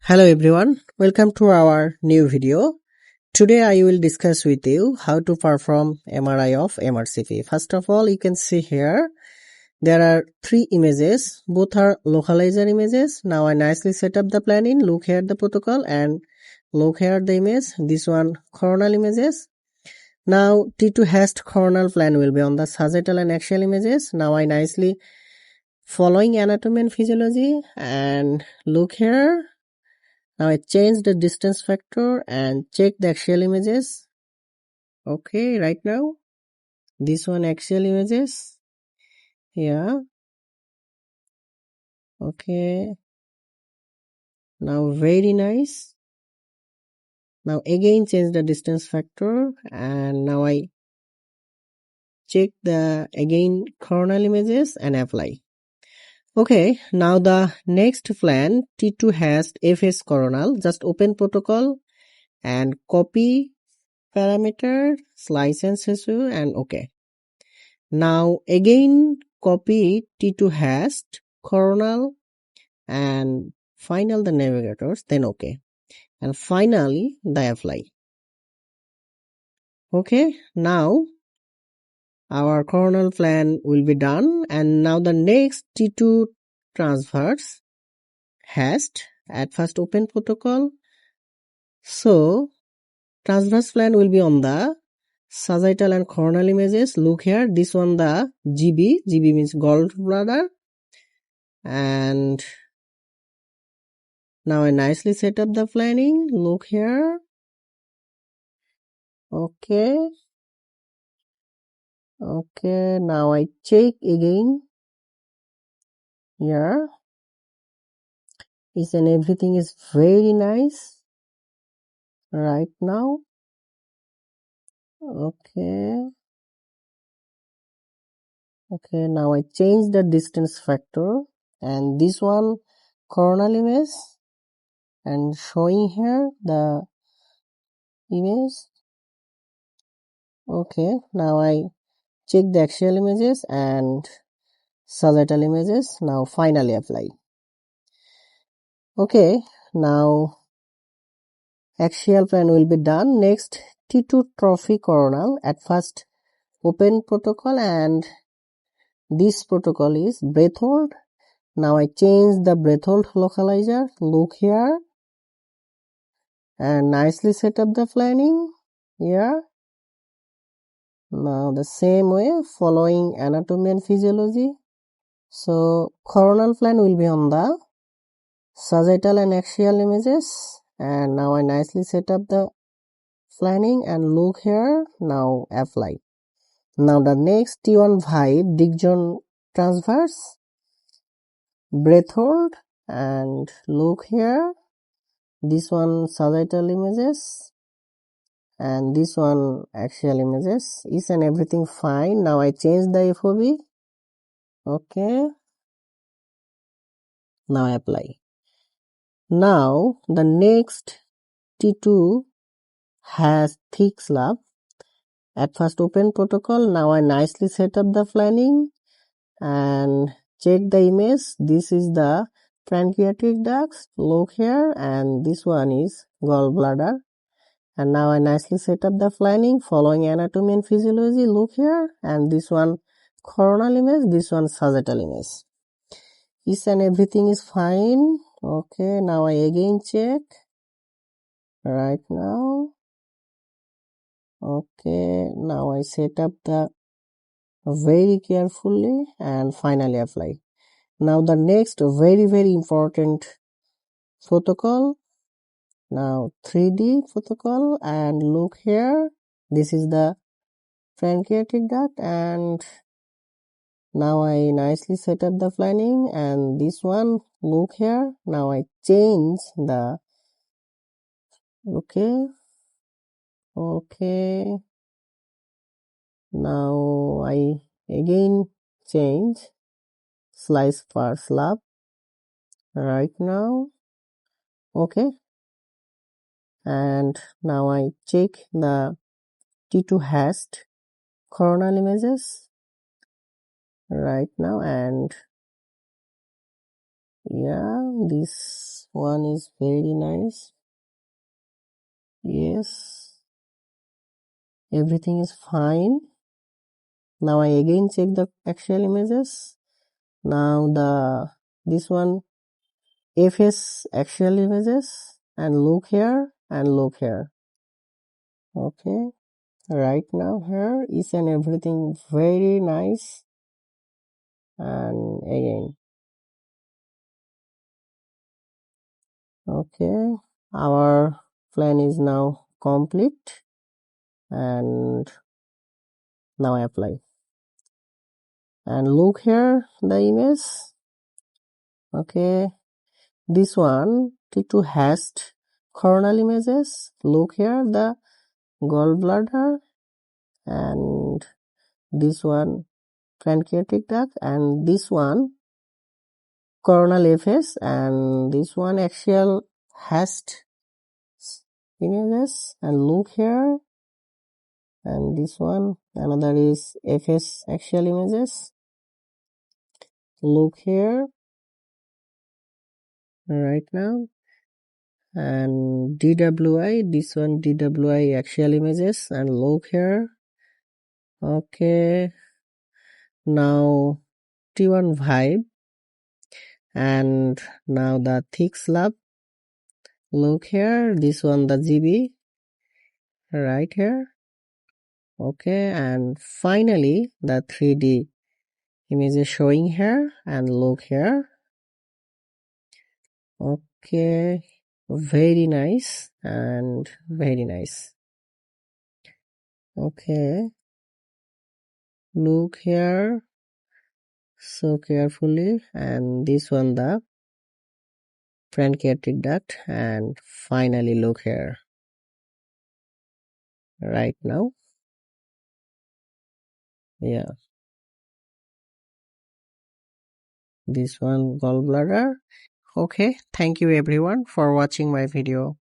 Hello everyone, welcome to our new video. Today I will discuss with you how to perform MRI of MRCP. First of all, you can see here there are three images, both are localizer images. Now I nicely set up the planning, look here the protocol and look here the image. This one coronal images. Now T2 HASTE coronal plan will be on the sagittal and axial images. Now I nicely following anatomy and physiology and look here. Now I change the distance factor and check the axial images. Okay, right now this one axial images. Yeah. Okay. Now very nice. Now again change the distance factor and now I check the again coronal images and apply. Okay, now the next plan T2 has FS coronal. Just open protocol and copy parameter, slice and sesu and okay. Now again copy T2 HASTE, coronal and final the navigators, then okay. And finally the apply. Okay, now our coronal plan will be done and now the next T2 transverse HASTE at first open protocol. So transverse plan will be on the sagittal and coronal images. Look here, this one the GB means gallbladder. And now I nicely set up the planning. Look here. Okay. Okay. Now I check again. Here. And everything is very nice. Right now. Okay. Okay. Now I change the distance factor. And this one coronal image. And showing here the image. Okay. Now I check the axial images and sagittal images. Now finally apply. Okay, now axial plan will be done. Next T2 trophy coronal. At first open protocol and this protocol is breath hold. Now I change the breath hold localizer. Look here and nicely set up the planning here. Now the same way following anatomy and physiology. So coronal plan will be on the sagittal and axial images and now I nicely set up the planning and look here. Now apply. Now the next T1.5 Dickson transverse breath hold and look here. This one sagittal images and this one axial images. Is and everything fine. Now I change the FOV. Okay. Now apply. Now the next T2 has thick slab. At first open protocol. Now I nicely set up the planning and check the image. This is the pancreatic ducts. Look here and this one is gallbladder. And now I nicely set up the planning following anatomy and physiology. Look here and this one coronal image, this one sagittal image. Is and everything is fine. Okay, now I again check. Right now. Okay, now I set up the very carefully and finally apply. Now the next very important protocol. Now 3D protocol and look here. This is the pancreatic duct and now I nicely set up the planning and this one look here. Now I change the okay. Now I again change slice per slab right now. Okay. And now I check the T2 HASTE coronal images right now and Yeah, this one is very nice. Yes, everything is fine. Now I again check the axial images. Now this one FS axial images, and look here and look here. Okay, right now here is and everything very nice. And again, okay, our plan is now complete, and now I apply. And look here the image. Okay, this one to HASTE coronal images. Look here the gallbladder, and this one pancreatic duct, and this one coronal FS, and this one axial HASTE images. And look here, and this one another is FS axial images. Look here right now, and DWI, this one DWI axial images, and look here. Okay, now T1 vibe, and now the thick slab. Look here, this one the GB right here. Okay, and finally the 3D image is showing here, and look here. Okay, very nice and very nice. Okay, look here so carefully, and this one the pancreatic duct, and finally look here right now. Yeah, this one gallbladder. Okay, thank you everyone for watching my video.